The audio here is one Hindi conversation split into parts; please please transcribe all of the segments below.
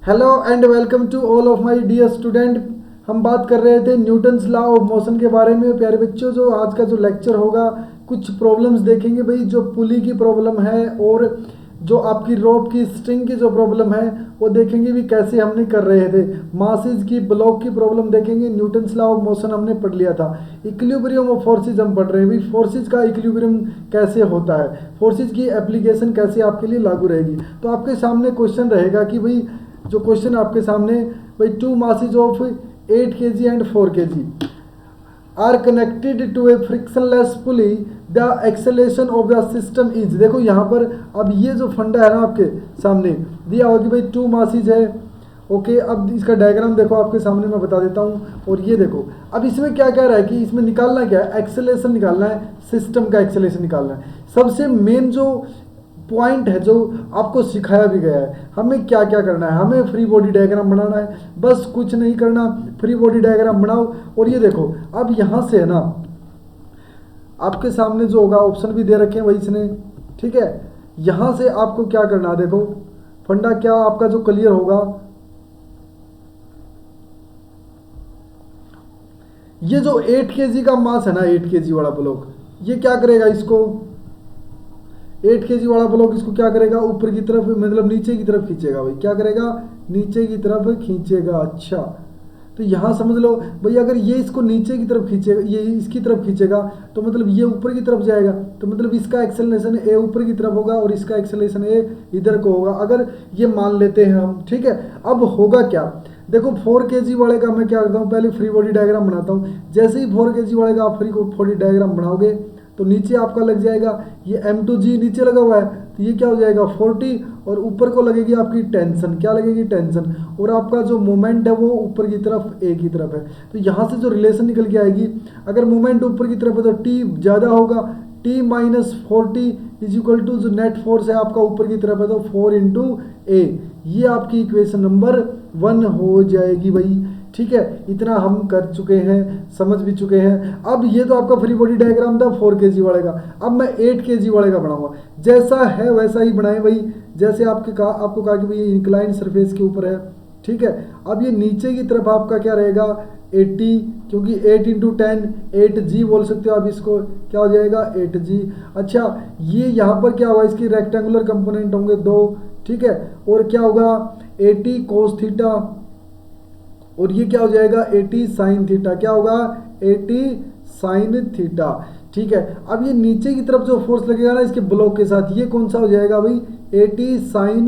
Hello and welcome to all of my dear student. हम बात कर रहे थे न्यूटन्स लॉ ऑफ मोशन के बारे में। प्यारे बच्चों, जो आज का जो लेक्चर होगा कुछ प्रॉब्लम्स देखेंगे भाई, जो पुली की प्रॉब्लम है और जो आपकी रोप की स्ट्रिंग की जो प्रॉब्लम है वो देखेंगे भी कैसे हमने कर रहे थे। मासेस की ब्लॉक की प्रॉब्लम देखेंगे। न्यूटन्स लॉ ऑफ मोशन हमने पढ़ लिया था। इक्विलिब्रियम ऑफ फोर्सेज हम पढ़ रहे हैं भाई, फोर्सेज का इक्विलिब्रियम कैसे होता है, फोर्सेज की एप्लीकेशन कैसे आपके लिए लागू रहेगी। तो आपके सामने क्वेश्चन रहेगा कि भाई, जो क्वेश्चन आपके सामने भाई, 2 masses of 8 kg and 4 kg are connected to a frictionless pulley, the acceleration of the system is. देखो यहाँ पर अब ये जो फंडा है ना आपके सामने दिया होगा कि भाई 2 masses है। ओके, अब इसका डायग्राम देखो आपके सामने, मैं बता देता हूँ। और ये देखो अब इसमें क्या कह रहा है कि इसमें निकालना क्या है, एक्सेलेरेशन निकालना है, सिस्टम का एक्सेलेरेशन निकालना है। सबसे मेन जो पॉइंट है जो आपको सिखाया भी गया है, हमें क्या क्या करना है, हमें फ्री बॉडी डायग्राम बनाना है, बस कुछ नहीं करना, फ्री बॉडी डायग्राम बनाओ। और ये देखो अब यहाँ से है ना आपके सामने जो होगा ऑप्शन भी दे रखे हैं वही इसने, ठीक है। यहाँ से आपको क्या करना है, देखो फंडा क्या आपका जो क्लियर होगा, ये जो 8 kg का मास है ना, 8 kg वाला ब्लॉक, ये क्या करेगा, इसको 8 kg वाला ब्लॉक इसको क्या करेगा, ऊपर की तरफ मतलब नीचे की तरफ खींचेगा भाई। क्या करेगा, नीचे की तरफ खींचेगा। अच्छा, तो यहाँ समझ लो भाई, अगर ये इसको नीचे की तरफ खींचेगा, ये इसकी तरफ खींचेगा तो मतलब ये ऊपर की तरफ जाएगा, तो मतलब इसका एक्सेलरेशन ए ऊपर की तरफ होगा और इसका एक्सेलरेशन ए इधर को होगा, अगर ये मान लेते हैं हम, ठीक है। अब होगा क्या, देखो 4 kg वाले का मैं क्या करता हूँ, पहले फ्री बॉडी डायग्राम बनाता हूँ। जैसे ही 4 kg वाले का आप फ्री बॉडी डायग्राम बनाओगे तो नीचे आपका लग जाएगा ये M2G नीचे लगा हुआ है, तो ये क्या हो जाएगा 40, और ऊपर को लगेगी आपकी टेंशन, क्या लगेगी, टेंशन, और आपका जो मोमेंट है वो ऊपर की तरफ ए की तरफ है। तो यहाँ से जो रिलेशन निकल के आएगी, अगर मोमेंट ऊपर की तरफ है तो T ज़्यादा होगा, T minus 40 is equal to जो नेट फोर्स है आपका ऊपर की तरफ है तो 4 इंटू ए। ये आपकी इक्वेशन नंबर 1 हो जाएगी भाई, ठीक है। इतना हम कर चुके हैं, समझ भी चुके हैं। अब ये तो आपका फ्री बॉडी डायग्राम था 4 kg वाले का। अब मैं 8 kg वाले का बनाऊंगा, जैसा है वैसा ही बनाए भाई, जैसे आपको कहा कि भाई ये इंक्लाइन सरफेस के ऊपर है, ठीक है। अब ये नीचे की तरफ आपका क्या रहेगा 80, क्योंकि 8 इंटू 10 8G बोल सकते हो आप इसको, क्या हो जाएगा 8G। अच्छा, ये यहाँ पर क्या होगा, इसकी रेक्टेंगुलर कंपोनेंट होंगे 2, ठीक है। और क्या होगा 80 कोस थीटा, और ये क्या हो जाएगा 80 साइन थीटा, क्या होगा 80 साइन थीटा, ठीक है। अब ये नीचे की तरफ जो फोर्स लगेगा ना इसके ब्लॉक के साथ, ये कौन सा हो जाएगा भाई 80 साइन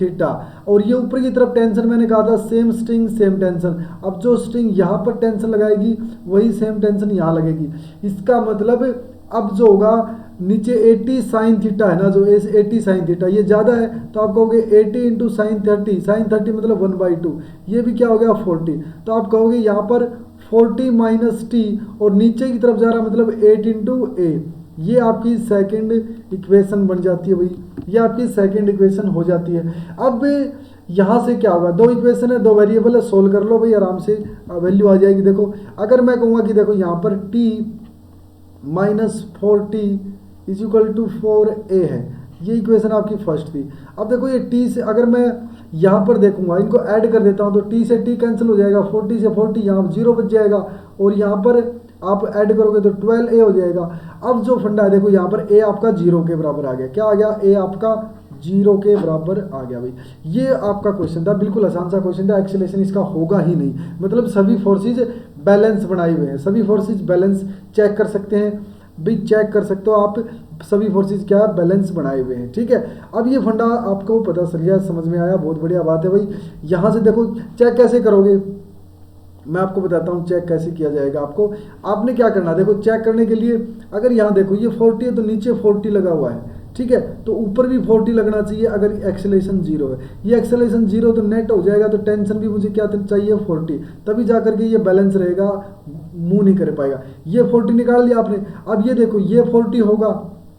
थीटा। और ये ऊपर की तरफ टेंशन मैंने कहा था सेम स्ट्रिंग सेम टेंशन। अब जो स्ट्रिंग यहाँ पर टेंशन लगाएगी वही सेम टेंशन यहाँ लगेगी। इसका मतलब अब जो होगा नीचे 80 साइन थीटा है ना, जो 80 साइन थीटा ये ज़्यादा है, तो आप कहोगे 80 इंटू साइन 30, साइन 30 मतलब 1/2, ये भी क्या हो गया 40। तो आप कहोगे यहाँ पर 40 माइनस टी, और नीचे की तरफ जा रहा मतलब 8 इंटू ए। ये आपकी सेकेंड इक्वेशन बन जाती है भाई, ये आपकी सेकेंड इक्वेशन हो जाती है। अब यहाँ से क्या होगा, 2 इक्वेशन है, 2 वेरिएबल है, सोल्व कर लो भाई आराम से, वैल्यू आ जाएगी। देखो अगर मैं कहूँगा कि देखो यहाँ पर t minus 4t is equal to 4a है, ये इक्वेशन आपकी फर्स्ट थी। अब देखो ये t से अगर मैं यहाँ पर देखूंगा, इनको ऐड कर देता हूँ तो t से t कैंसिल हो जाएगा, 40 से 40 यहाँ 0 बच जाएगा, और यहाँ पर आप ऐड करोगे तो 12a हो जाएगा। अब जो फंडा है देखो यहाँ पर a आपका 0 के बराबर आ गया, क्या आ गया, a आपका 0 के बराबर आ गया भाई। ये आपका क्वेश्चन था, बिल्कुल आसान सा क्वेश्चन था। एक्सेलेरेशन इसका होगा ही नहीं, मतलब सभी फोर्सेज बैलेंस बनाए हुए हैं, सभी फोर्सेज बैलेंस चेक कर सकते हैं भी, चेक कर सकते हो आप, सभी फोर्सेज क्या बैलेंस बनाए हुए हैं, ठीक है। अब ये फंडा आपको पता चल गया, समझ में आया, बहुत बढ़िया बात है भाई। यहाँ से देखो चेक कैसे करोगे, मैं आपको बताता हूँ चेक कैसे किया जाएगा। आपने क्या करना, देखो चेक करने के लिए अगर यहाँ देखो ये 40 है तो नीचे 40 लगा हुआ है, ठीक है, तो ऊपर भी 40 लगना चाहिए अगर एक्सेलेरेशन 0 है। ये एक्सेलेरेशन 0 तो नेट हो जाएगा, तो टेंशन भी मुझे क्या चाहिए 40, तभी जा करके ये बैलेंस रहेगा, मूव नहीं कर पाएगा। ये 40 निकाल लिया आपने। अब ये देखो ये 40 होगा,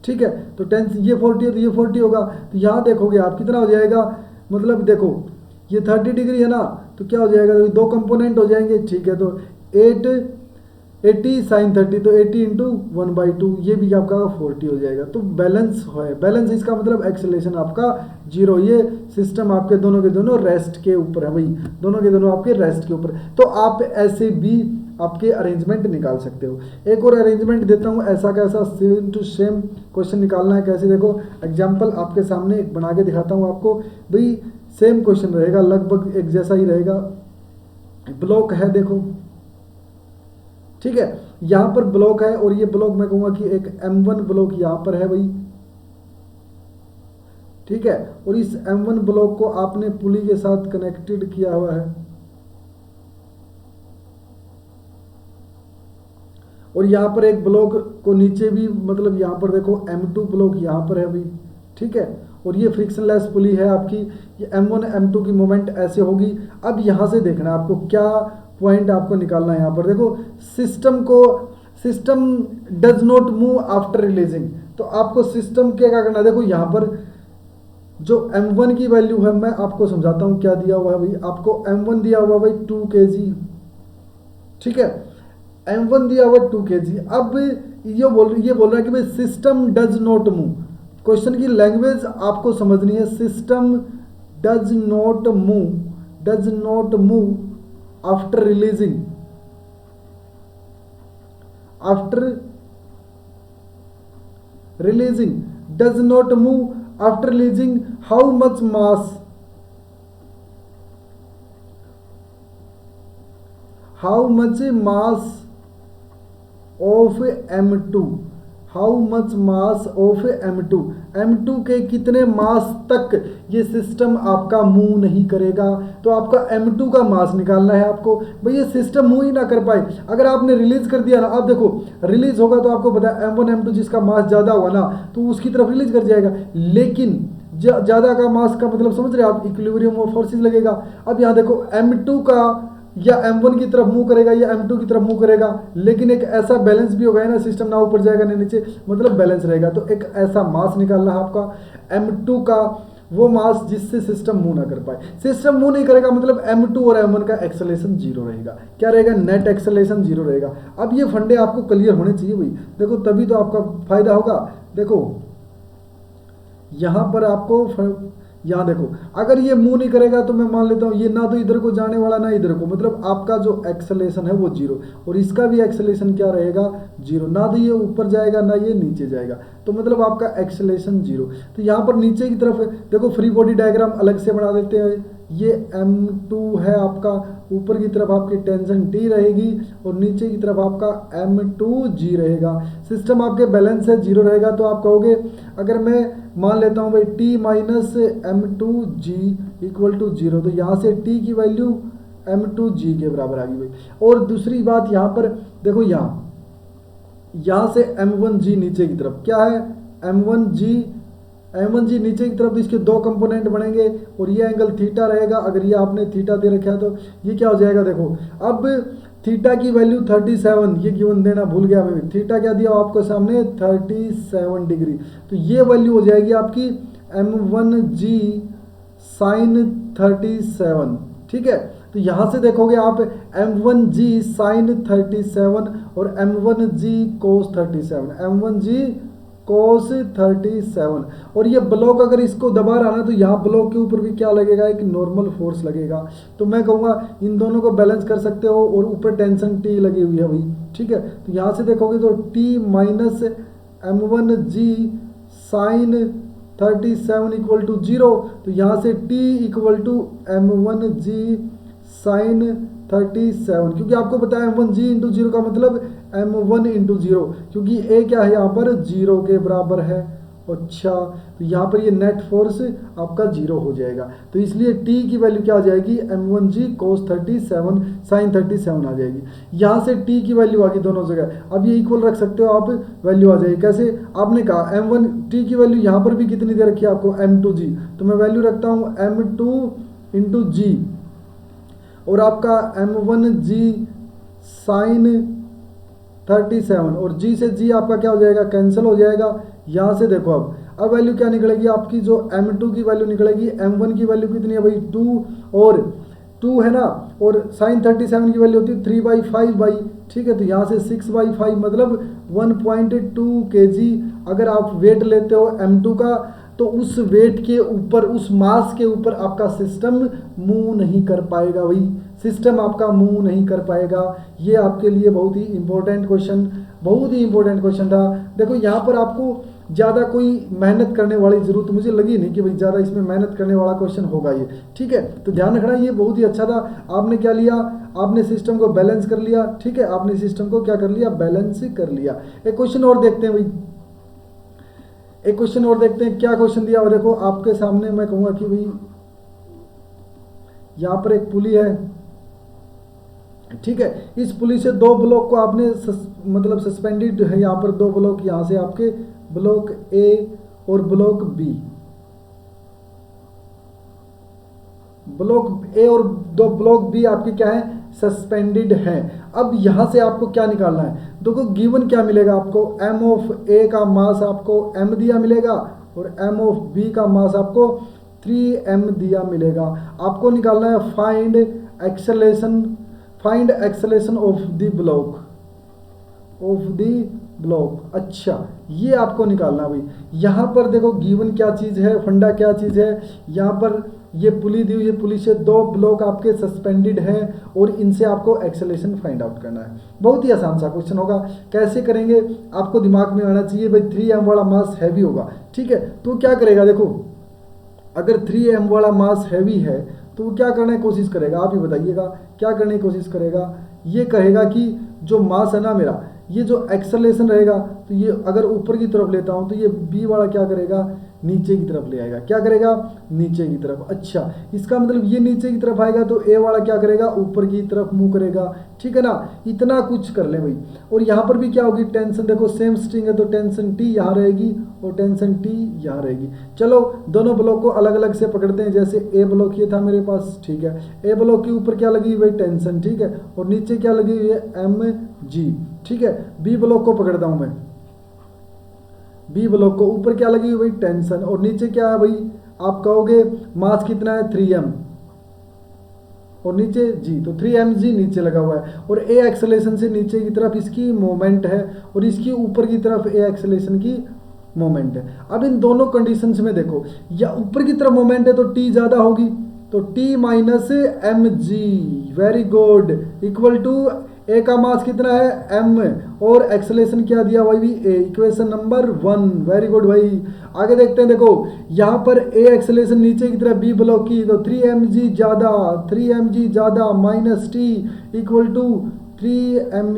ठीक है, तो टेंशन ये 40 है तो ये 40 होगा, तो यहाँ देखोगे आप कितना हो जाएगा, मतलब देखो ये 30 डिग्री है ना, तो क्या हो जाएगा, 2 कंपोनेंट हो जाएंगे, ठीक है। तो 8 80 साइन 30, तो 80 इंटू 1/2, ये भी आपका 40 हो जाएगा। तो बैलेंस है, बैलेंस इसका मतलब एक्सेलेरेशन आपका 0। ये सिस्टम आपके दोनों के दोनों रेस्ट के ऊपर है भाई, दोनों के दोनों आपके रेस्ट के ऊपर। तो आप ऐसे भी आपके अरेंजमेंट निकाल सकते हो। एक और अरेंजमेंट देता हूँ, ऐसा कैसा सेम टू सेम क्वेश्चन निकालना है कैसे, देखो एग्जाम्पल आपके सामने एक बना के दिखाता हूँ आपको भाई। सेम क्वेश्चन रहेगा, लगभग एक जैसा ही रहेगा। ब्लॉक है देखो, ठीक है, यहाँ पर ब्लॉक है और ये ब्लॉक मैं कहूँगा कि एक M1 ब्लॉक यहाँ पर है भाई, ठीक है। और इस M1 ब्लॉक को आपने पुली के साथ कनेक्टेड किया हुआ है, और यहाँ पर एक ब्लॉक को नीचे भी, मतलब यहाँ पर देखो M2 ब्लॉक यहाँ पर है भाई, ठीक है। और ये फ्रिक्शनलेस पुली है आपकी, ये M1 M2 की मूवमेंट ऐसे होगी। अब यहाँ से देखना है आपको क्या पॉइंट आपको निकालना है। यहाँ पर देखो system does not move after releasing, तो आपको सिस्टम क्या करना है, देखो यहाँ पर जो M1 की वैल्यू है, मैं आपको समझाता हूँ क्या दिया हुआ है भाई। आपको M1 दिया हुआ भाई 2 kg, ठीक है, M1 दिया हुआ 2 kg। अब ये बोल रहा है कि भाई system does not move, question की लैंग्वेज आपको समझनी है। System does not move after releasing, does not move after releasing how much mass of M2, M2 के कितने मास तक ये सिस्टम आपका मूव नहीं करेगा। तो आपका M2 का मास निकालना है आपको भाई। ये सिस्टम मूव ही ना कर पाए, अगर आपने रिलीज कर दिया ना, आप देखो रिलीज होगा तो आपको पता है M1 M2 जिसका मास ज़्यादा हुआ ना तो उसकी तरफ रिलीज कर जाएगा। लेकिन ज़्यादा का मास का मतलब समझ रहे हैं आप, इक्विलिब्रियम ऑफ फोर्सेस लगेगा। अब यहाँ देखो M2 का या M1 की तरफ मूव करेगा या M2 की तरफ मूव करेगा, लेकिन एक ऐसा बैलेंस भी होगा ना, सिस्टम ना ऊपर जाएगा ना नीचे, मतलब बैलेंस रहेगा। तो एक ऐसा मास निकालना है आपका M2 का, वो मास जिससे सिस्टम मूव ना कर पाए। सिस्टम मूव नहीं करेगा मतलब M2 और M1 का एक्सेलेरेशन 0 रहेगा। क्या रहेगा? नेट एक्सेलेरेशन 0 रहेगा। अब ये फंडे आपको क्लियर होने चाहिए भाई, देखो तभी तो आपका फायदा होगा। देखो यहाँ पर आपको यहाँ देखो, अगर ये मूव नहीं करेगा तो मैं मान लेता हूँ ये ना तो इधर को जाने वाला ना इधर को, मतलब आपका जो एक्सेलेरेशन है वो 0, और इसका भी एक्सेलेरेशन क्या रहेगा? 0। ना तो ये ऊपर जाएगा ना ये नीचे जाएगा, तो मतलब आपका एक्सेलेरेशन 0। तो यहाँ पर नीचे की तरफ देखो, फ्री बॉडी डायग्राम अलग से बना देते हैं। ये M2 है आपका, ऊपर की तरफ आपकी टेंशन T रहेगी और नीचे की तरफ आपका M2G रहेगा। सिस्टम आपके बैलेंस है 0 रहेगा। तो आप कहोगे, अगर मैं मान लेता हूँ भाई T minus M2G equal to 0, तो यहाँ से T की वैल्यू M2G के बराबर आ गई भाई। और दूसरी बात यहाँ पर देखो, यहाँ से M1G नीचे की तरफ क्या है? M1G नीचे की तरफ, तो इसके दो कंपोनेंट बनेंगे और ये एंगल थीटा रहेगा। अगर ये आपने थीटा दे रखा है तो ये क्या हो जाएगा? देखो अब थीटा की वैल्यू 37, ये गिवन देना भूल गया मैं, थीटा क्या दिया आपको सामने? 37 डिग्री। तो ये वैल्यू हो जाएगी आपकी M1G साइन 37, ठीक है। तो यहाँ से देखोगे आप M1G साइन 37 और M1G कोस 37, M1G कोस 37। और ये ब्लॉक अगर इसको दबा रहा ना तो यहाँ ब्लॉक के ऊपर भी क्या लगेगा? एक नॉर्मल फोर्स लगेगा। तो मैं कहूँगा इन दोनों को बैलेंस कर सकते हो, और ऊपर टेंशन T लगी हुई है भाई, ठीक है। तो यहाँ से देखोगे तो T minus M1G sine 37 equal to 0, तो यहाँ से T equal to M1G sine 37, क्योंकि आपको पता है M1G इंटू 0 का मतलब M1 इंटू 0, क्योंकि A क्या है यहाँ पर? 0 के बराबर है। अच्छा, तो यहाँ पर ये नेट फोर्स आपका 0 हो जाएगा। तो इसलिए T की वैल्यू क्या आ जाएगी? M1G cos 37 sin 37 आ जाएगी। यहाँ से T की वैल्यू आ गई दोनों जगह। अब ये इक्वल रख सकते हो आप, वैल्यू आ जाएगी। कैसे? आपने कहा M1 T की वैल्यू यहाँ पर भी कितनी दे रखी है आपको? M2G, तो मैं वैल्यू रखता हूँ M2 इंटू G, और आपका M1G साइन 37, और G से G आपका क्या हो जाएगा? कैंसिल हो जाएगा। यहाँ से देखो अब वैल्यू क्या निकलेगी आपकी? जो M2 की वैल्यू निकलेगी, M1 की वैल्यू कितनी है भाई? 2, और 2 है ना, और साइन 37 की वैल्यू होती है 3/5 ठीक है, तो यहाँ से 6/5 मतलब 1.2 kg अगर आप वेट लेते हो M2 का, तो उस वेट के ऊपर, उस मास के ऊपर आपका सिस्टम मूव नहीं कर पाएगा भाई, सिस्टम आपका मूव नहीं कर पाएगा। ये आपके लिए बहुत ही इंपॉर्टेंट क्वेश्चन, बहुत ही इंपॉर्टेंट क्वेश्चन था। देखो यहाँ पर आपको ज़्यादा कोई मेहनत करने वाली ज़रूरत मुझे लगी नहीं कि भाई ज़्यादा इसमें मेहनत करने वाला क्वेश्चन होगा ये, ठीक है। तो ध्यान रखना, ये बहुत ही अच्छा था। आपने क्या लिया, आपने सिस्टम को बैलेंस कर लिया, ठीक है, आपने सिस्टम को क्या कर लिया, बैलेंस कर लिया। एक क्वेश्चन और देखते हैं भाई, एक क्वेश्चन और देखते हैं क्या क्वेश्चन दिया हुआ। देखो आपके सामने मैं कहूँगा कि भाई यहाँ पर एक पुली है, ठीक है, इस पुली से 2 ब्लॉक को आपने मतलब सस्पेंडेड है, यहाँ पर 2 ब्लॉक, यहाँ से आपके ब्लॉक ए और ब्लॉक बी, ब्लॉक ए और 2 ब्लॉक बी आपके क्या है, सस्पेंडेड है। अब यहाँ से आपको क्या निकालना है, देखो गिवन क्या मिलेगा आपको, m ऑफ ए का मास आपको m दिया मिलेगा और m ऑफ बी का मास आपको 3m दिया मिलेगा। आपको निकालना है find acceleration of the block, अच्छा ये आपको निकालना भाई। यहाँ पर देखो गिवन क्या चीज़ है, फंडा क्या चीज़ है, यहाँ पर ये पुली दी हुई है, पुली से 2 ब्लॉक आपके सस्पेंडेड हैं और इनसे आपको एक्सेलेरेशन फाइंड आउट करना है। बहुत ही आसान सा क्वेश्चन होगा, कैसे करेंगे आपको दिमाग में आना चाहिए भाई। 3m वाला मास हैवी होगा, ठीक है, तो क्या करेगा, देखो अगर 3m वाला मास हैवी है तो वो क्या करने की कोशिश करेगा, आप ही बताइएगा क्या करने की कोशिश करेगा। ये कहेगा कि जो मास है ना मेरा, ये जो एक्सेलरेशन रहेगा, तो ये अगर ऊपर की तरफ लेता हूँ तो ये बी वाला क्या करेगा, नीचे की तरफ ले आएगा, क्या करेगा, नीचे की तरफ। अच्छा, इसका मतलब ये नीचे की तरफ आएगा तो ए वाला क्या करेगा, ऊपर की तरफ मूव करेगा, ठीक है ना। इतना कुछ कर ले भाई। और यहाँ पर भी क्या होगी, टेंशन, देखो सेम स्ट्रिंग है तो टेंशन टी यहाँ रहेगी और टेंशन टी यहाँ रहेगी। चलो दोनों ब्लॉक को अलग अलग से पकड़ते हैं। जैसे ए ब्लॉक ये था मेरे पास, ठीक है, ए ब्लॉक के ऊपर क्या लगी हुई भाई, टेंशन, ठीक है, और नीचे क्या लगी हुई है, एम जी, ठीक है। बी ब्लॉक को पकड़ता हूँ मैं, बी ब्लॉक को ऊपर क्या लगी हुई भाई, टेंशन, और नीचे क्या है भाई, आप कहोगे मास कितना है 3m और नीचे जी, तो 3mg नीचे लगा हुआ है और ए एक्सेलेरेशन से नीचे की तरफ इसकी मोमेंट है और इसकी ऊपर की तरफ ए एक्सेलेरेशन की मोमेंट है। अब इन दोनों कंडीशंस में देखो, या ऊपर की तरफ मोमेंट है तो टी ज़्यादा होगी, तो T minus M G, very good, equal to A का मास कितना है m और एक्सेलेरेशन क्या दिया भाई भी a, equation number 1, very good भाई। आगे देखते हैं, देखो यहाँ पर a एक्सेलेरेशन नीचे की तरफ b ब्लॉक की, तो 3mg ज़्यादा minus T equal to 3m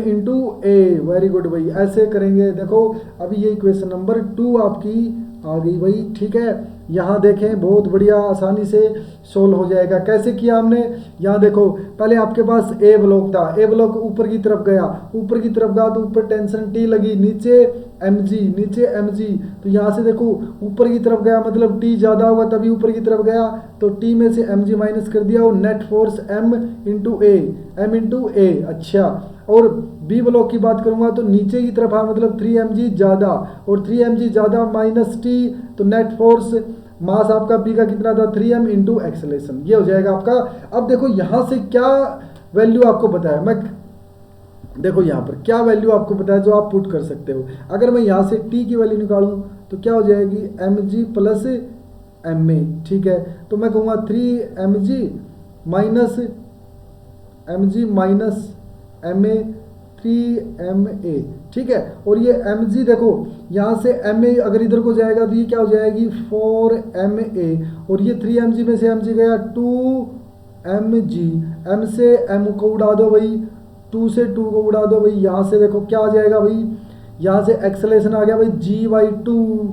into a, very good भाई। ऐसे करेंगे, देखो अभी ये इक्वेशन नंबर 2 आपकी आ गई भाई, ठीक है। यहाँ देखें बहुत बढ़िया, आसानी से सोल्व हो जाएगा। कैसे किया हमने, यहाँ देखो पहले आपके पास ए ब्लॉक था, ए ब्लॉक ऊपर की तरफ गया, ऊपर की तरफ गया तो ऊपर टेंशन टी लगी, नीचे एम जी, तो यहाँ से देखो ऊपर की तरफ गया मतलब टी ज़्यादा होगा तभी ऊपर की तरफ गया, तो टी में से एम जी माइनस कर दिया और नेट फोर्स एम इंटू ए, अच्छा। और बी ब्लॉक की बात करूंगा तो नीचे की तरफ मतलब 3mg ज़्यादा और 3mg ज़्यादा माइनस टी, तो नेट फोर्स मास आपका बी का कितना था 3m इंटू एक्सेलेरेशन, ये हो जाएगा आपका। अब देखो यहाँ से क्या वैल्यू आपको बताया मैं, देखो यहाँ पर क्या वैल्यू आपको बताया जो आप पुट कर सकते हो। अगर मैं यहाँ से टी की वैल्यू निकालूँ तो क्या हो जाएगी, mg प्लस ma, ठीक है। तो मैं कहूँगा 3mg माइनस ma 3ma, ठीक है। और ये mg देखो यहाँ से ma अगर इधर को जाएगा तो ये क्या हो जाएगी 4ma, और ये 3mg में से mg गया 2mg, m से m को उड़ा दो भाई, 2 से 2 को उड़ा दो भाई, यहाँ से देखो क्या आ जाएगा भाई, यहाँ से एक्सेलेरेशन आ गया भाई g/2,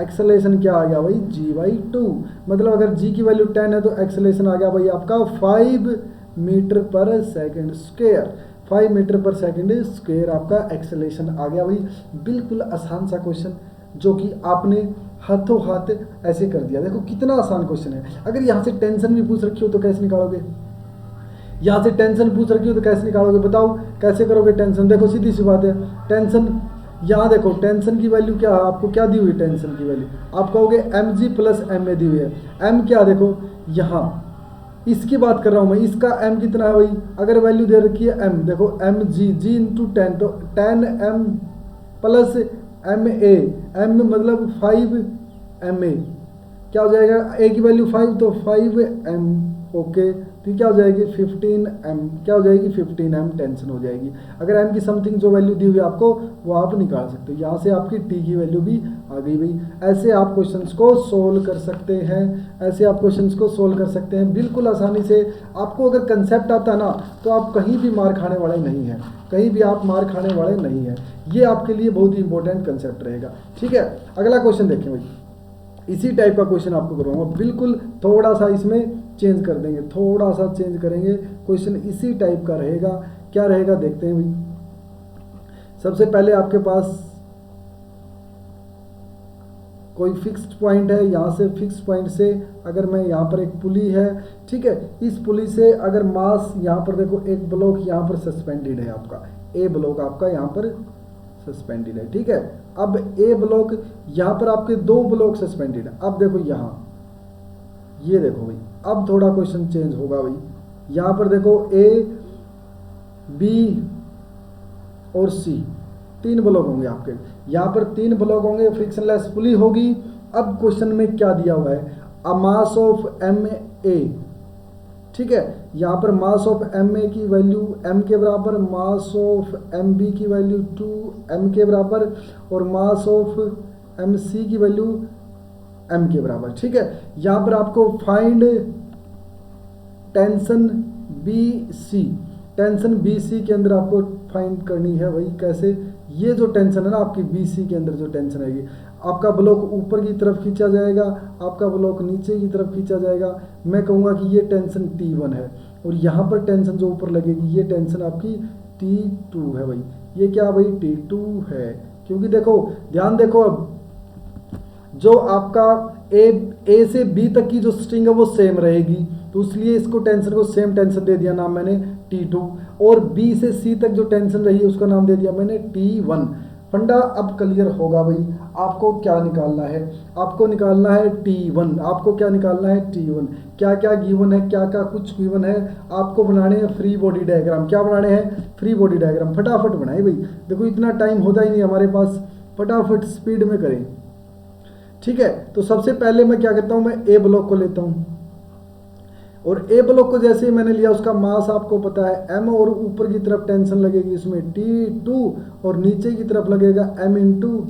एक्सेलेरेशन क्या आ गया भाई g/2, मतलब अगर g की वैल्यू 10 है तो एक्सेलेरेशन आ गया भाई आपका 5 मीटर पर सेकंड स्क्वायर, 5 मीटर पर सेकंड स्क्वायर आपका एक्सेलेरेशन आ गया भाई। बिल्कुल आसान सा क्वेश्चन जो कि आपने हाथों हाथ ऐसे कर दिया। देखो कितना आसान क्वेश्चन है। अगर यहाँ से टेंशन भी पूछ रखी हो तो कैसे निकालोगे, यहाँ से टेंशन पूछ रखी हो तो कैसे निकालोगे, बताओ कैसे करोगे टेंशन। देखो सीधी सी बात है, टेंशन यहाँ देखो टेंशन की वैल्यू क्या है, आपको क्या दी हुई टेंशन की वैल्यू, आप कहोगे mg प्लस ma दी हुई है। m क्या देखो यहाँ इसकी बात कर रहा हूँ मैं, इसका m कितना है भाई, अगर वैल्यू दे रखी है m, देखो m g इंटू 10, तो 10m प्लस ma, m मतलब 5ma, क्या हो जाएगा, a की वैल्यू 5 तो 5m, ओके, तो क्या हो जाएगी 15m, क्या हो जाएगी 15m टेंशन हो जाएगी। अगर m की समथिंग जो वैल्यू दी हुई है आपको वो आप निकाल सकते हो। यहाँ से आपकी t की वैल्यू भी आ गई भाई। ऐसे आप क्वेश्चंस को सोल्व कर सकते हैं, ऐसे आप क्वेश्चंस को सोल्व कर सकते हैं बिल्कुल आसानी से। आपको अगर कंसेप्ट आता है ना तो आप कहीं भी मार खाने वाले नहीं हैं, कहीं भी आप मार खाने वाले नहीं हैं। ये आपके लिए बहुत ही इंपॉर्टेंट कंसेप्ट रहेगा। ठीक है, अगला क्वेश्चन देखें भाई, इसी टाइप का क्वेश्चन आपको करवाऊंगा, बिल्कुल थोड़ा सा इसमें चेंज कर देंगे, थोड़ा सा चेंज करेंगे, क्वेश्चन इसी टाइप का रहेगा। क्या रहेगा देखते हैं भाई। सबसे पहले आपके पास कोई फिक्स्ड पॉइंट है, यहाँ से फिक्स्ड पॉइंट से अगर मैं यहाँ पर एक पुली है, ठीक है, इस पुली से अगर मास यहाँ पर देखो, एक ब्लॉक यहाँ पर सस्पेंडेड है आपका, ए ब्लॉक आपका यहाँ पर सस्पेंडेड है। ठीक है, अब ए ब्लॉक यहाँ पर आपके 2 ब्लॉक सस्पेंडेड है। अब देखो यहाँ, ये देखो भाई, अब थोड़ा क्वेश्चन चेंज होगा भाई। यहाँ पर देखो ए, बी और सी 3 ब्लॉक होंगे आपके, यहाँ पर 3 ब्लॉक होंगे, फ्रिक्शनलेस पुली होगी। अब क्वेश्चन में क्या दिया हुआ है, अ मास ऑफ एम ए, ठीक है, यहाँ पर मास ऑफ एम ए की वैल्यू m के बराबर, मास ऑफ एम बी की वैल्यू 2m के बराबर, और मास ऑफ एम सी की वैल्यू m के बराबर। ठीक है, यहाँ पर आपको find tension B C, tension B C के अंदर आपको फाइंड करनी है भाई। कैसे, ये जो टेंशन है ना आपकी बी सी के अंदर जो टेंशन आएगी, आपका ब्लॉक ऊपर की तरफ खींचा जाएगा, आपका ब्लॉक नीचे की तरफ खींचा जाएगा। मैं कहूँगा कि ये टेंशन T1 है, और यहाँ पर टेंशन जो ऊपर लगेगी ये टेंशन आपकी T2 है भाई। ये क्या भाई, T2 है, क्योंकि देखो ध्यान देखो, अब जो आपका ए से बी तक की जो स्ट्रिंग है वो सेम रहेगी, तो इसलिए इसको टेंशन को सेम टेंशन दे दिया नाम मैंने T2, और बी से सी तक जो टेंशन रही है उसका नाम दे दिया मैंने T1। फंडा अब क्लियर होगा भाई। आपको क्या निकालना है, आपको निकालना है T1, आपको क्या निकालना है T1। क्या क्या गिवन है, क्या क्या कुछ गिवन है, आपको बनाने हैं फ्री बॉडी डायग्राम। क्या बनाने हैं, फ्री बॉडी डायग्राम। फटाफट बनाए भाई, देखो इतना टाइम होता ही नहीं हमारे पास, फटाफट स्पीड में करें। ठीक है, तो सबसे पहले मैं क्या करता हूं, मैं ए ब्लॉक को लेता हूं, और ए ब्लॉक को जैसे ही मैंने लिया उसका मास आपको पता है m, और ऊपर की तरफ टेंशन लगेगी इसमें T2, और नीचे की तरफ लगेगा m इंटू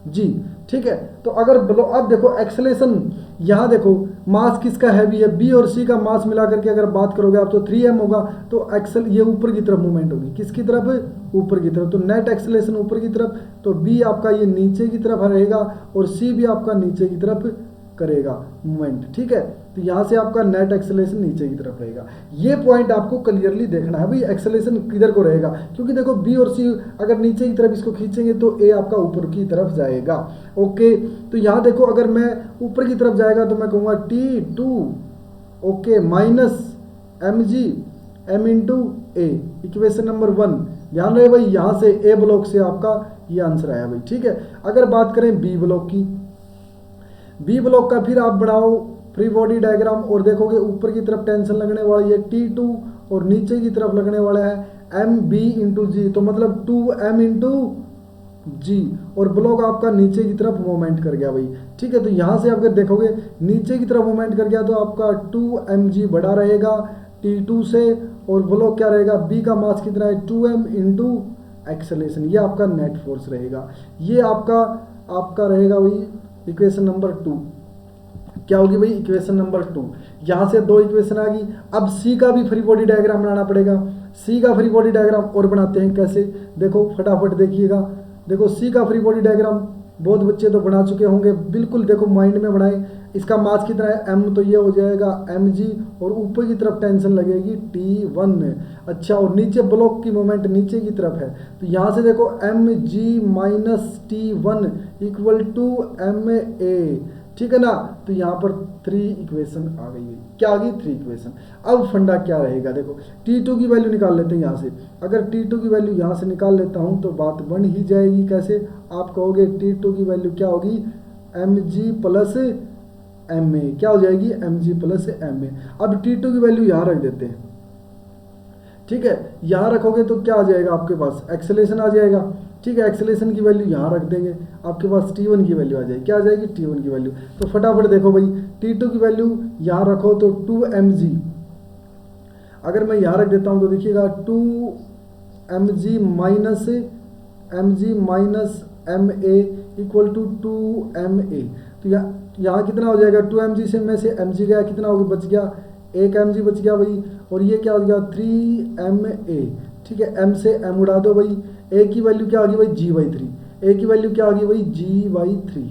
जी। ठीक है, तो अगर ब्लॉक, अब देखो एक्सेलेरेशन, यहाँ देखो मास किसका हैवी है, बी और सी का मास मिला करके अगर बात करोगे आप तो 3m होगा, तो एक्सेल ये ऊपर की तरफ मूवमेंट होगी, किसकी तरफ, ऊपर की तरफ, तो नेट एक्सेलेरेशन ऊपर की तरफ, तो बी आपका ये नीचे की तरफ रहेगा, और सी भी आपका नीचे की तरफ करेगा मूवमेंट। ठीक है, तो यहाँ से आपका नेट एक्सेलेरेशन नीचे की तरफ रहेगा। ये पॉइंट आपको क्लियरली देखना है भाई, एक्सेलेरेशन किधर को रहेगा, क्योंकि देखो बी और सी अगर नीचे की तरफ इसको खींचेंगे तो ए आपका ऊपर की तरफ जाएगा। ओके, तो यहाँ देखो अगर मैं ऊपर की तरफ जाएगा तो मैं कहूँगा T2, okay, minus m into A, equation number 1। ध्यान रहे भाई, यहाँ से ए ब्लॉक से आपका ये आंसर आया भाई। ठीक है, अगर बात करें बी ब्लॉक की, बी ब्लॉक का फिर आप बढ़ाओ फ्री बॉडी डायग्राम, और देखोगे ऊपर की तरफ टेंशन लगने वाली है T2, और नीचे की तरफ लगने वाला है MB इंटू जी, तो मतलब 2M इंटू जी, और ब्लॉक आपका नीचे की तरफ मूवमेंट कर गया भाई। ठीक है, तो यहाँ से अगर देखोगे नीचे की तरफ मूवमेंट कर गया तो आपका 2mg बड़ा रहेगा T2 से, और ब्लॉक क्या रहेगा, B का मास कितना है 2m इंटू एक्सेलेरेशन, ये आपका नेट फोर्स रहेगा। ये आपका रहेगा भाई इक्वेशन नंबर 2। क्या होगी भाई, इक्वेशन नंबर 2। यहाँ से 2 इक्वेशन आ गई। अब सी का भी फ्री बॉडी डायग्राम बनाना पड़ेगा। सी का फ्री बॉडी डायग्राम और बनाते हैं कैसे, देखो फटाफट देखिएगा। देखो सी का फ्री बॉडी डायग्राम बहुत बच्चे तो बना चुके होंगे, बिल्कुल देखो माइंड में बनाए। इसका मास कितना है m, तो ये हो जाएगा mg, और ऊपर की तरफ टेंशन लगेगी T1। अच्छा, और नीचे ब्लॉक की मोमेंट नीचे की तरफ है, तो यहाँ से देखो mg minus T1 equal to ma, ठीक है ना। तो यहाँ पर 3 इक्वेशन आ गई है। क्या आ गई, 3 इक्वेशन। अब फंडा क्या रहेगा, देखो T2 की वैल्यू निकाल लेते हैं यहाँ से। अगर T2 की वैल्यू यहाँ से निकाल लेता हूँ तो बात बन ही जाएगी। कैसे, आप कहोगे T2 की वैल्यू क्या होगी, mg प्लस एम ए, क्या हो जाएगी M G plus M A. अब T2 की वैल्यू यहाँ रख देते हैं, ठीक है, यहाँ रखोगे तो क्या आ जाएगा आपके पास एक्सेलेरेशन आ जाएगा, ठीक है, एक्सेलेरेशन की वैल्यू यहाँ रख देंगे, आपके पास T1 की वैल्यू आ जाएगी, क्या आ जाएगी T1 की वैल्यू। तो फटाफट देखो भाई T2 की वैल्यू यहाँ रखो तो 2mg, अगर मैं यहाँ रख देता हूँ तो देखिएगा 2mg minus M A equal to 2ma, तो यहाँ कितना हो जाएगा 2mg से में से mg गया, कितना हो गया बच गया 1mg बच गया भाई, और ये क्या हो गया 3ma, ठीक है, m से m उड़ा दो भाई, a की वैल्यू क्या आ गई भाई g/3, a की वैल्यू क्या आ गई भाई g/3,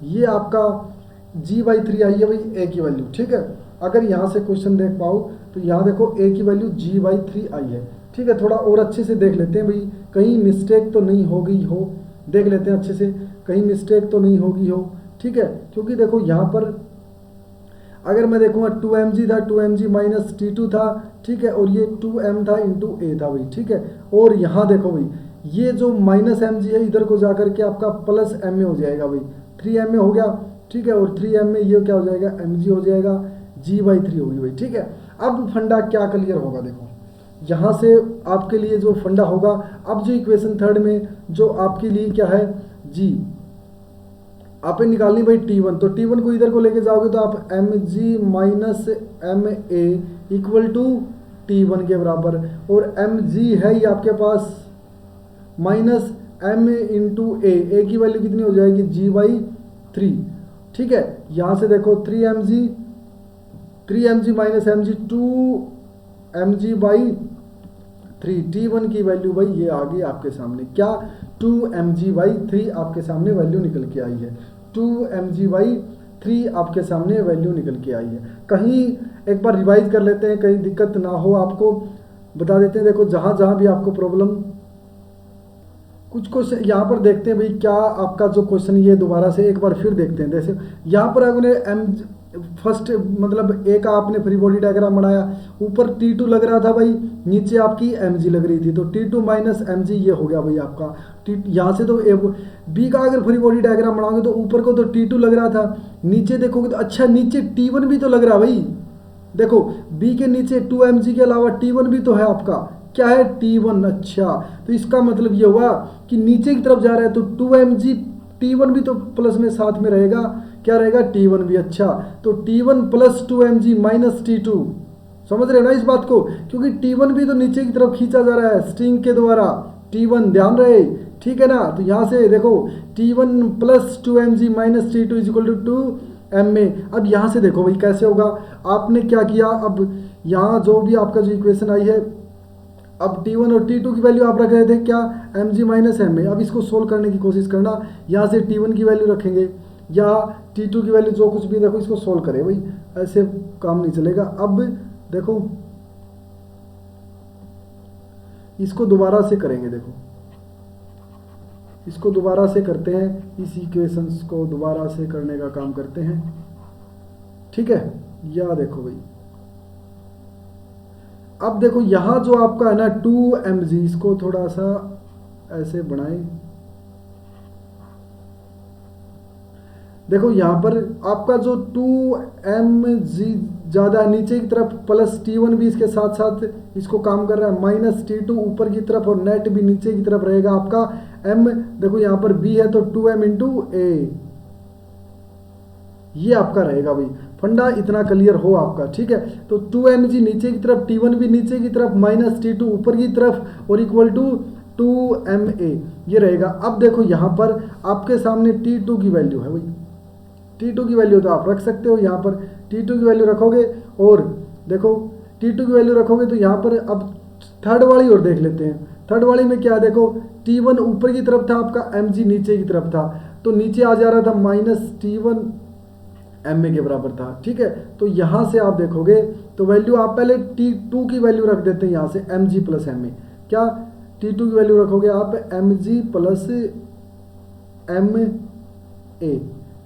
ये आपका g/3 आई है भाई a की वैल्यू, ठीक है। अगर यहाँ से क्वेश्चन देख पाओ तो यहाँ देखो a की वैल्यू g/3 आई है, ठीक है। थोड़ा और अच्छे से देख लेते हैं भाई, कहीं मिस्टेक तो नहीं हो गई हो, देख लेते हैं अच्छे से, कहीं मिस्टेक तो नहीं होगी हो, ठीक है। क्योंकि देखो यहाँ पर अगर मैं देखूँगा 2mg था, 2mg माइनस T2 था, ठीक है, और ये 2m था इंटू a था भाई, ठीक है। और यहाँ देखो भाई ये जो माइनस mg है इधर को जाकर के आपका प्लस ma हो जाएगा भाई, 3ma हो गया, ठीक है, और 3ma ये क्या हो जाएगा mg हो जाएगा, g/3 होगी भाई, ठीक है। अब फंडा क्या क्लियर होगा, देखो यहाँ से आपके लिए जो फंडा होगा, अब जो इक्वेशन थर्ड में जो आपके लिए क्या है जी, आपने निकालनी भाई T1, तो T1 को इधर को लेके जाओगे तो आप mg minus ma equal to T1 के बराबर, और mg है ये आपके पास माइनस m इंटू a की वैल्यू कितनी हो जाएगी g/3, ठीक है। यहाँ से देखो 3mg minus mg 2mg/3, T1 की वैल्यू भाई ये आ गई आपके सामने, क्या 2mg/3 आपके सामने वैल्यू निकल के आई है, 2mg/3 आपके सामने वैल्यू निकल के आई है। कहीं एक बार रिवाइज कर लेते हैं, कहीं दिक्कत ना हो आपको बता देते हैं। देखो जहाँ जहाँ भी आपको प्रॉब्लम, कुछ क्वेश्चन यहाँ पर देखते हैं भाई, क्या आपका जो क्वेश्चन ये दोबारा से एक बार फिर देखते हैं। जैसे यहाँ पर आपने फर्स्ट मतलब ए का आपने फ्री बॉडी डायग्राम बनाया, ऊपर T2 लग रहा था भाई, नीचे आपकी mg लग रही थी, तो T2 माइनस mg ये हो गया भाई आपका यहाँ से। तो बी का अगर फ्री बॉडी डायग्राम बनाओगे तो ऊपर को तो T2 लग रहा था, नीचे देखोगे तो अच्छा नीचे T1 भी तो लग रहा भाई, देखो बी के नीचे 2mg के अलावा T1 भी तो है आपका, क्या है T1, अच्छा तो इसका मतलब ये हुआ कि नीचे की तरफ जा रहा है तो 2mg T1 भी तो प्लस में साथ में रहेगा, क्या रहेगा T1 भी, अच्छा तो T1 plus 2mg minus T2, समझ रहे हो ना इस बात को, क्योंकि T1 भी तो नीचे की तरफ खींचा जा रहा है स्ट्रिंग के द्वारा, T1 ध्यान रहे, ठीक है ना। तो यहाँ से देखो T1 plus 2mg minus T2 is equal to 2ma। अब यहाँ से देखो भाई कैसे होगा, आपने क्या किया, अब यहाँ जो भी आपका जो इक्वेशन आई है, अब T1 और T2 की वैल्यू आप रख रहे थे क्या mg माइनस ma। अब इसको सोल्व करने की कोशिश करना, यहाँ से T1 की वैल्यू रखेंगे या T2 की वैल्यू जो कुछ भी, देखो इसको सोल्व करें भाई, ऐसे काम नहीं चलेगा। अब देखो इसको दोबारा से करेंगे, देखो इसको दोबारा से करते हैं, इस इक्वेशंस को दोबारा से करने का काम करते हैं, ठीक है। या देखो भाई अब देखो यहाँ जो आपका है ना 2mg, इसको थोड़ा सा ऐसे बढ़ाएं, देखो यहाँ पर आपका जो 2mg ज़्यादा नीचे की तरफ, प्लस T1 भी इसके साथ साथ इसको काम कर रहा है, माइनस T2 ऊपर की तरफ और नेट भी नीचे की तरफ रहेगा आपका m, देखो यहाँ पर b है तो 2m इंटू a, ये आपका रहेगा भाई, फंडा इतना क्लियर हो आपका, ठीक है। तो 2mg नीचे की तरफ, T1 भी नीचे की तरफ, माइनस T2 ऊपर की तरफ और इक्वल टू 2ma ये रहेगा। अब देखो यहाँ पर आपके सामने T2 की वैल्यू है भाई, T2 की वैल्यू तो आप रख सकते हो, यहाँ पर T2 की वैल्यू रखोगे और देखो T2 की वैल्यू रखोगे तो यहाँ पर अब थर्ड वाली और देख लेते हैं। थर्ड वाली में क्या, देखो T1 ऊपर की तरफ था आपका, mg नीचे की तरफ था, तो नीचे आ जा रहा था माइनस T1 ma के बराबर था, ठीक है। तो यहाँ से आप देखोगे तो वैल्यू आप पहले T2 की वैल्यू रख देते हैं, यहाँ से mg प्लस ma, क्या T2 की वैल्यू रखोगे आप mg प्लस ma,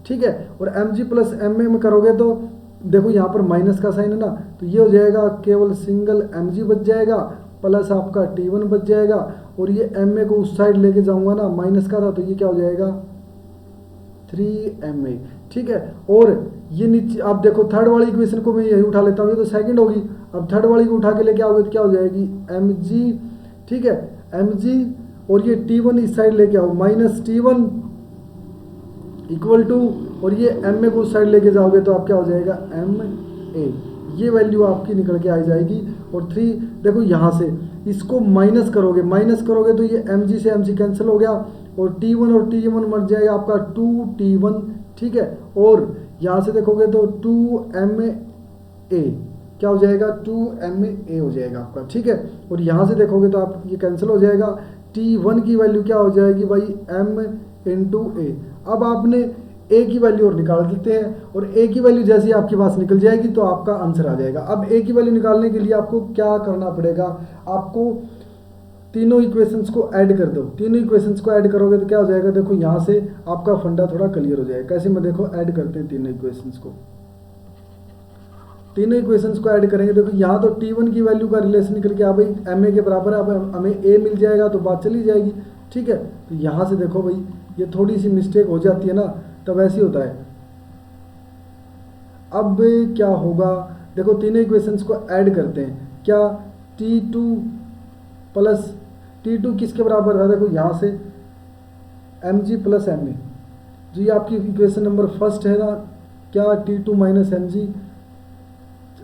ठीक है। और mg प्लस ma में करोगे तो देखो यहाँ पर माइनस का साइन है ना, तो ये हो जाएगा केवल सिंगल mg बच जाएगा, प्लस आपका T1 बच जाएगा, और ये ma को उस साइड लेके जाऊंगा ना, माइनस का था तो ये क्या हो जाएगा 3ma, ठीक है। और ये नीचे आप देखो थर्ड वाली इक्वेशन को मैं यही उठा लेता हूँ, ये तो सेकंड होगी। अब थर्ड वाली को उठा के लेके आओगे तो क्या हो जाएगी mg, ठीक है mg, और ये T1 इस साइड लेके आओ माइनस T1 इक्वल टू, और ये एम ए को उस साइड लेके जाओगे तो आप क्या हो जाएगा एम ए, ये वैल्यू आपकी निकल के आ जाएगी। और 3 देखो यहाँ से इसको माइनस करोगे तो ये mg से mg कैंसिल हो गया, और T1 और T1 मर जाएगा आपका 2T1, ठीक है। और यहाँ से देखोगे तो 2ma क्या हो जाएगा 2ma हो जाएगा आपका, ठीक है। और यहाँ से देखोगे तो आप ये कैंसिल हो जाएगा, T1 की वैल्यू क्या हो जाएगी भाई m इंटू ए। अब आपने ए की वैल्यू और निकाल देते हैं, और ए की वैल्यू जैसे ही आपके पास निकल जाएगी तो आपका आंसर आ जाएगा। अब ए की वैल्यू निकालने के लिए आपको क्या करना पड़ेगा, आपको तीनों इक्वेशंस को ऐड कर दो। तीनों इक्वेशंस को ऐड करोगे तो क्या हो जाएगा, देखो यहाँ से आपका फंडा थोड़ा क्लियर हो जाएगा। कैसे में देखो ऐड करते हैं तीनों इक्वेशंस को, तीनों इक्वेशंस को ऐड करेंगे। देखो यहाँ तो T1 की वैल्यू का रिलेशन निकल के आ भाई एम ए के बराबर है, अब हमें ए मिल जाएगा तो बात चली जाएगी, ठीक है। तो यहाँ से देखो भाई ये थोड़ी सी मिस्टेक हो जाती है ना, तब ऐसे होता है। अब क्या होगा, देखो तीनों इक्वेशंस को ऐड करते हैं, क्या T2 प्लस T2 किसके बराबर था, देखो यहाँ से mg प्लस ma, जो ये आपकी इक्वेशन नंबर फर्स्ट है ना, क्या T2 माइनस mg।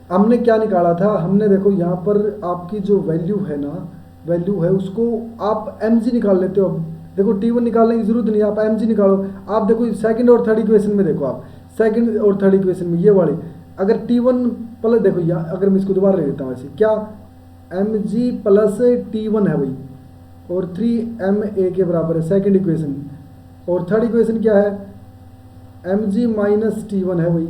हमने क्या निकाला था, हमने देखो यहाँ पर आपकी जो वैल्यू है ना, वैल्यू है उसको आप mg निकाल लेते हो। देखो T1 निकालने की जरूरत नहीं, आप mg निकालो। आप देखो सेकंड और थर्ड इक्वेशन में, देखो आप सेकंड और थर्ड इक्वेशन में ये वाली, अगर T1 प्लस, देखो यहाँ अगर मैं इसको दोबारा ले लेता हूँ ऐसे, क्या mg प्लस T1 है भाई, और 3ma के बराबर है सेकंड इक्वेशन। और थर्ड इक्वेशन क्या है, mg माइनस T1 है भाई,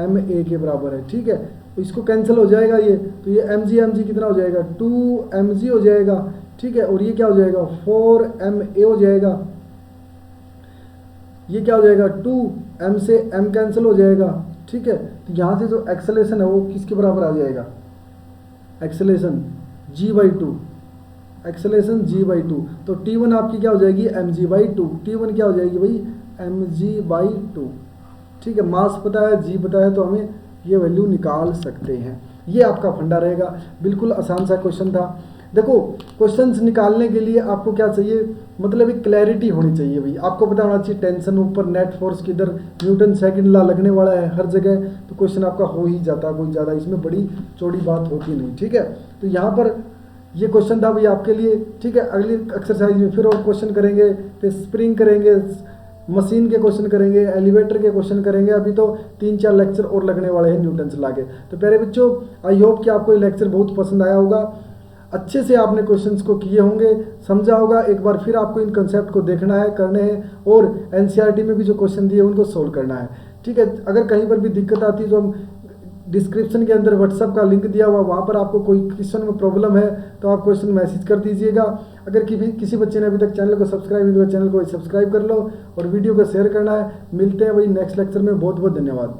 ma के बराबर है, ठीक है। तो इसको कैंसिल हो जाएगा ये, तो ये mg कितना हो जाएगा 2mg हो जाएगा, ठीक है। और ये क्या हो जाएगा 4ma हो जाएगा, ये क्या हो जाएगा 2m से m कैंसिल हो जाएगा, ठीक है। तो यहाँ से जो एक्सेलेरेशन है वो किसके बराबर आ जाएगा, एक्सेलेरेशन g/2, एक्सेलेरेशन g/2। तो T1 आपकी क्या हो जाएगी mg/2, T1 क्या हो जाएगी भाई mg/2, ठीक है। मास पता है, g पता है, तो हमें ये वैल्यू निकाल सकते हैं। ये आपका फंडा रहेगा, बिल्कुल आसान सा क्वेश्चन था। देखो क्वेश्चंस निकालने के लिए आपको क्या चाहिए, मतलब एक क्लैरिटी होनी चाहिए भाई, आपको पता होना चाहिए टेंशन ऊपर, नेट फोर्स किधर, न्यूटन सेकंड लॉ लगने वाला है हर जगह, तो क्वेश्चन आपका हो ही जाता, कोई ज़्यादा इसमें बड़ी चौड़ी बात होती नहीं, ठीक है। तो यहाँ पर ये क्वेश्चन था भाई आपके लिए, ठीक है। अगली एक्सरसाइज में फिर और क्वेश्चन करेंगे, फिर स्प्रिंग करेंगे, मशीन के क्वेश्चन करेंगे, एलिवेटर के क्वेश्चन करेंगे। अभी तो 3-4 लेक्चर और लगने वाले हैं न्यूटन से लाके। तो प्यारे बच्चों, आई होप कि आपको ये लेक्चर बहुत पसंद आया होगा, अच्छे से आपने क्वेश्चंस को किए होंगे, समझा होगा। एक बार फिर आपको इन कंसेप्ट को देखना है, करने हैं, और एनसीईआरटी में भी जो क्वेश्चन दिए उनको सोल्व करना है, ठीक है। अगर कहीं पर भी दिक्कत आती है तो हम डिस्क्रिप्शन के अंदर व्हाट्सअप का लिंक दिया हुआ, वहाँ पर आपको कोई क्वेश्चन में प्रॉब्लम है तो आप क्वेश्चन मैसेज कर दीजिएगा। अगर किसी बच्चे ने अभी तक चैनल को सब्सक्राइब नहीं किया, चैनल को सब्सक्राइब कर लो और वीडियो को शेयर करना है। मिलते हैं वही नेक्स्ट लेक्चर में, बहुत बहुत धन्यवाद।